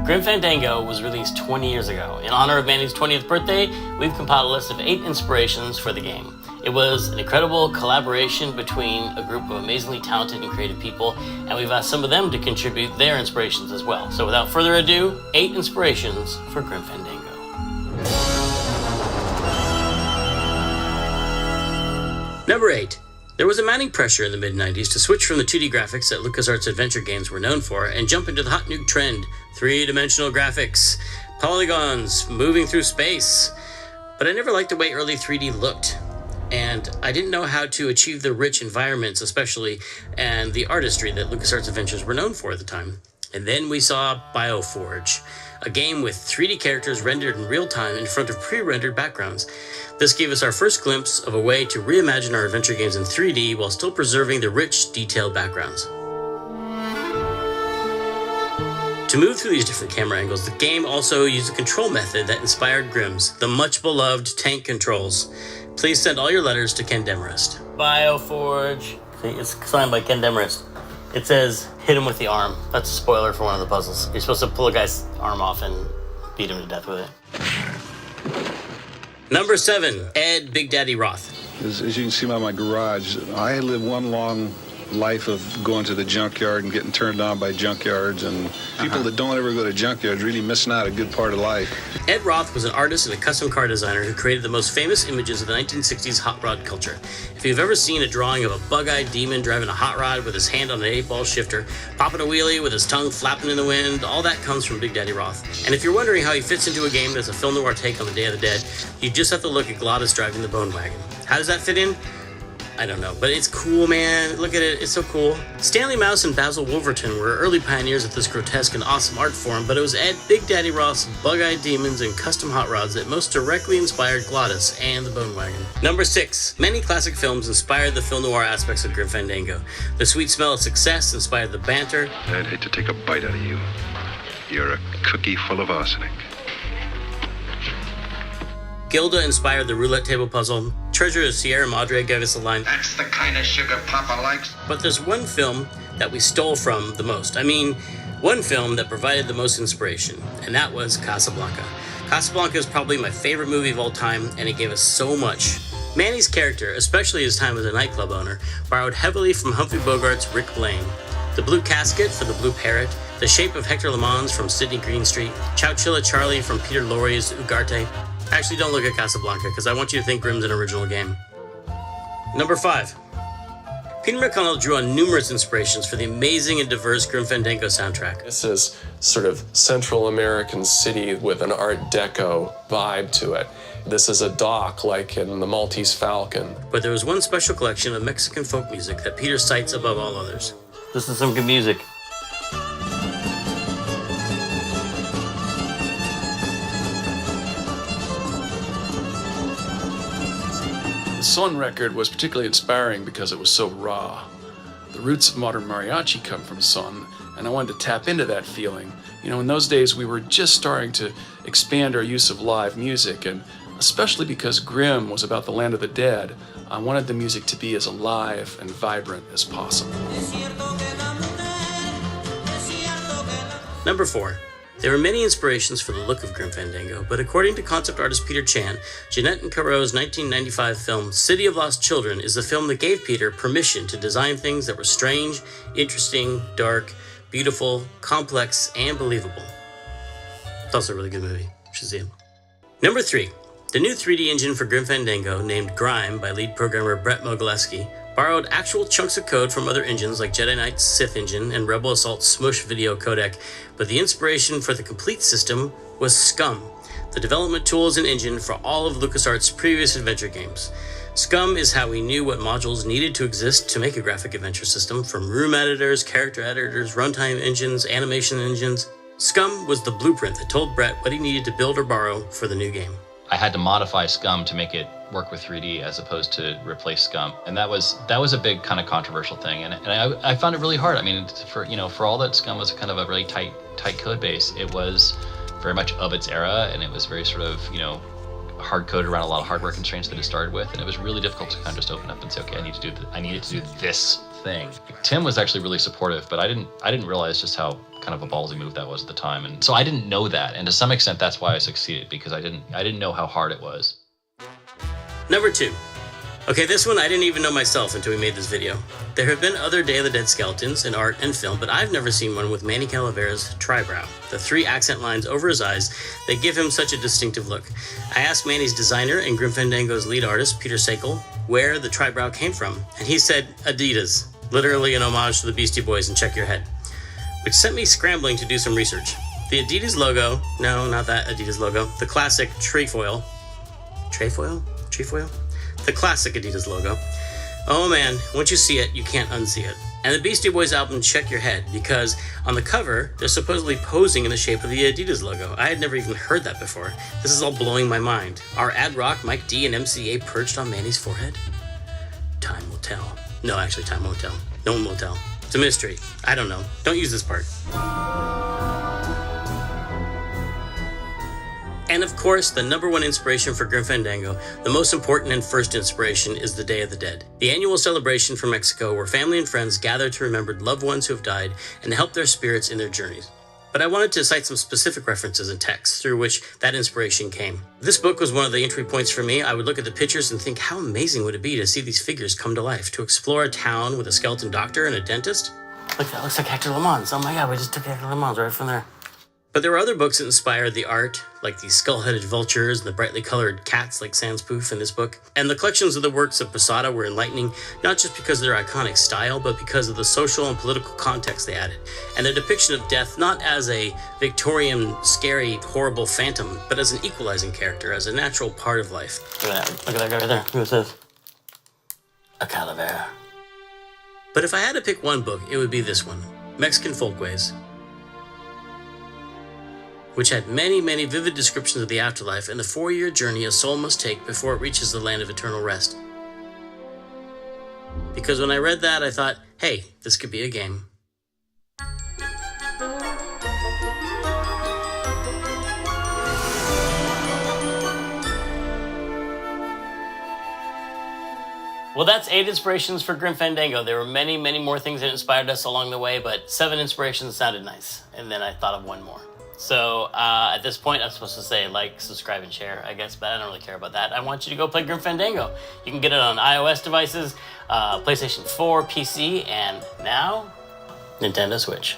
Grim Fandango was released 20 years ago. In honor of Manny's 20th birthday, we've compiled a list of 8 inspirations for the game. It was an incredible collaboration between a group of amazingly talented and creative people, and we've asked some of them to contribute their inspirations as well. So without further ado, 8 inspirations for Grim Fandango. Number 8. There was a mounting pressure in the mid-90s to switch from the 2D graphics that LucasArts adventure games were known for and jump into the hot new trend, 3-dimensional graphics, polygons, moving through space. But I never liked the way early 3D looked, and I didn't know how to achieve the rich environments especially, and the artistry that LucasArts adventures were known for at the time. And then we saw BioForge, a game with 3D characters rendered in real time in front of pre-rendered backgrounds. This gave us our first glimpse of a way to reimagine our adventure games in 3D while still preserving the rich, detailed backgrounds. To move through these different camera angles, the game also used a control method that inspired Grim's, the much-beloved tank controls. Please send all your letters to Ken Demarest. BioForge. See, it's signed by Ken Demarest. It says, hit him with the arm. That's a spoiler for one of the puzzles. You're supposed to pull a guy's arm off and beat him to death with it. Number 7, Ed Big Daddy Roth. As you can see by my garage, I live one long life of going to the junkyard and getting turned on by junkyards, and people that don't ever go to junkyards really missing out a good part of life. Ed Roth was an artist and a custom car designer who created the most famous images of the 1960s hot rod culture. If you've ever seen a drawing of a bug-eyed demon driving a hot rod with his hand on an 8-ball shifter, popping a wheelie with his tongue flapping in the wind, all that comes from Big Daddy Roth. And if you're wondering how he fits into a game that's a film noir take on the Day of the Dead, you just have to look at Glottis driving the Bone Wagon. How does that fit in? I don't know, but it's cool, man. Look at it, it's so cool. Stanley Mouse and Basil Wolverton were early pioneers of this grotesque and awesome art form, but it was Ed Big Daddy Roth's bug-eyed demons and custom hot rods that most directly inspired Glottis and the Bone Wagon. Number 6. Many classic films inspired the film noir aspects of Grim Fandango. The sweet smell of success inspired the banter. I'd hate to take a bite out of you. You're a cookie full of arsenic. Gilda inspired the roulette table puzzle. Treasure of Sierra Madre gave us a line, "That's the kind of sugar Papa likes." But there's one film that we stole from the most. I mean, one film that provided the most inspiration, and that was Casablanca. Casablanca is probably my favorite movie of all time, and it gave us so much. Manny's character, especially his time as a nightclub owner, borrowed heavily from Humphrey Bogart's Rick Blaine. The blue casket for the blue parrot, the shape of Hector LeMans from Sidney Greenstreet, Chowchilla Charlie from Peter Lorre's Ugarte. Actually, don't look at Casablanca, because I want you to think Grimm's an original game. Number 5. Peter McConnell drew on numerous inspirations for the amazing and diverse Grim Fandango soundtrack. This is sort of Central American city with an Art Deco vibe to it. This is a dock like in the Maltese Falcon. But there was one special collection of Mexican folk music that Peter cites above all others. This is some good music. The Son record was particularly inspiring because it was so raw. The roots of modern mariachi come from Son, and I wanted to tap into that feeling. You know, in those days we were just starting to expand our use of live music, and especially because Grim was about the land of the dead, I wanted the music to be as alive and vibrant as possible. Number 4. There were many inspirations for the look of Grim Fandango, but according to concept artist Peter Chan, Jeanette and Caro's 1995 film City of Lost Children is the film that gave Peter permission to design things that were strange, interesting, dark, beautiful, complex, and believable. It's also a really good movie. You should see it. Number 3. The new 3D engine for Grim Fandango, named Grime by lead programmer Brett Mogilewski, borrowed actual chunks of code from other engines like Jedi Knight's Sith engine and Rebel Assault's Smush video codec, but the inspiration for the complete system was Scum, the development tools and engine for all of LucasArts' previous adventure games. Scum is how we knew what modules needed to exist to make a graphic adventure system, from room editors, character editors, runtime engines, animation engines. Scum was the blueprint that told Brett what he needed to build or borrow for the new game. I had to modify Scum to make it work with 3D as opposed to replace Scum, and that was a big kind of controversial thing, and I found it really hard. I mean, for all that Scum was kind of a really tight code base, it was very much of its era, and it was very sort of hard-coded around a lot of hardware constraints that it started with, and it was really difficult to kind of just open up and say, okay, I needed to do this thing. Tim was actually really supportive, but I didn't realize just how kind of a ballsy move that was at the time, and so I didn't know that, and to some extent that's why I succeeded, because I didn't know how hard it was. Number 2. Okay, this one I didn't even know myself until we made this video. There have been other Day of the Dead skeletons in art and film, but I've never seen one with Manny Calavera's tribrow, the 3 accent lines over his eyes that give him such a distinctive look. I asked Manny's designer and Grim Fandango's lead artist, Peter Sakel, where the tribrow came from, and he said Adidas, literally an homage to the Beastie Boys and Check Your Head, which sent me scrambling to do some research. The Adidas logo, no, not that Adidas logo, the classic trefoil? The classic Adidas logo. Oh man, once you see it, you can't unsee it. And the Beastie Boys album Check Your Head, because on the cover, they're supposedly posing in the shape of the Adidas logo. I had never even heard that before. This is all blowing my mind. Are Ad Rock, Mike D, and MCA perched on Manny's forehead? Time will tell. No, actually, time won't tell. No one will tell. It's a mystery. I don't know. Don't use this part. And of course, the number one inspiration for Grim Fandango, the most important and first inspiration, is the Day of the Dead, the annual celebration from Mexico where family and friends gather to remember loved ones who have died and to help their spirits in their journeys. But I wanted to cite some specific references and texts through which that inspiration came. This book was one of the entry points for me. I would look at the pictures and think, how amazing would it be to see these figures come to life, to explore a town with a skeleton doctor and a dentist? Look, that looks like Hector LeMans. Oh my god, we just took Hector LeMans right from there. But there were other books that inspired the art, like the skull-headed vultures and the brightly colored cats like Sans Poof in this book. And the collections of the works of Posada were enlightening, not just because of their iconic style, but because of the social and political context they added, and their depiction of death not as a Victorian, scary, horrible phantom, but as an equalizing character, as a natural part of life. Look at that guy right there. Who is this? A calavera. But if I had to pick one book, it would be this one, Mexican Folkways, which had many, many vivid descriptions of the afterlife and the 4-year journey a soul must take before it reaches the land of eternal rest. Because when I read that, I thought, hey, this could be a game. Well, that's 8 inspirations for Grim Fandango. There were many, many more things that inspired us along the way, but 7 inspirations sounded nice. And then I thought of one more. So at this point, I'm supposed to say like, subscribe, and share, I guess, but I don't really care about that. I want you to go play Grim Fandango. You can get it on iOS devices, PlayStation 4, PC, and now, Nintendo Switch.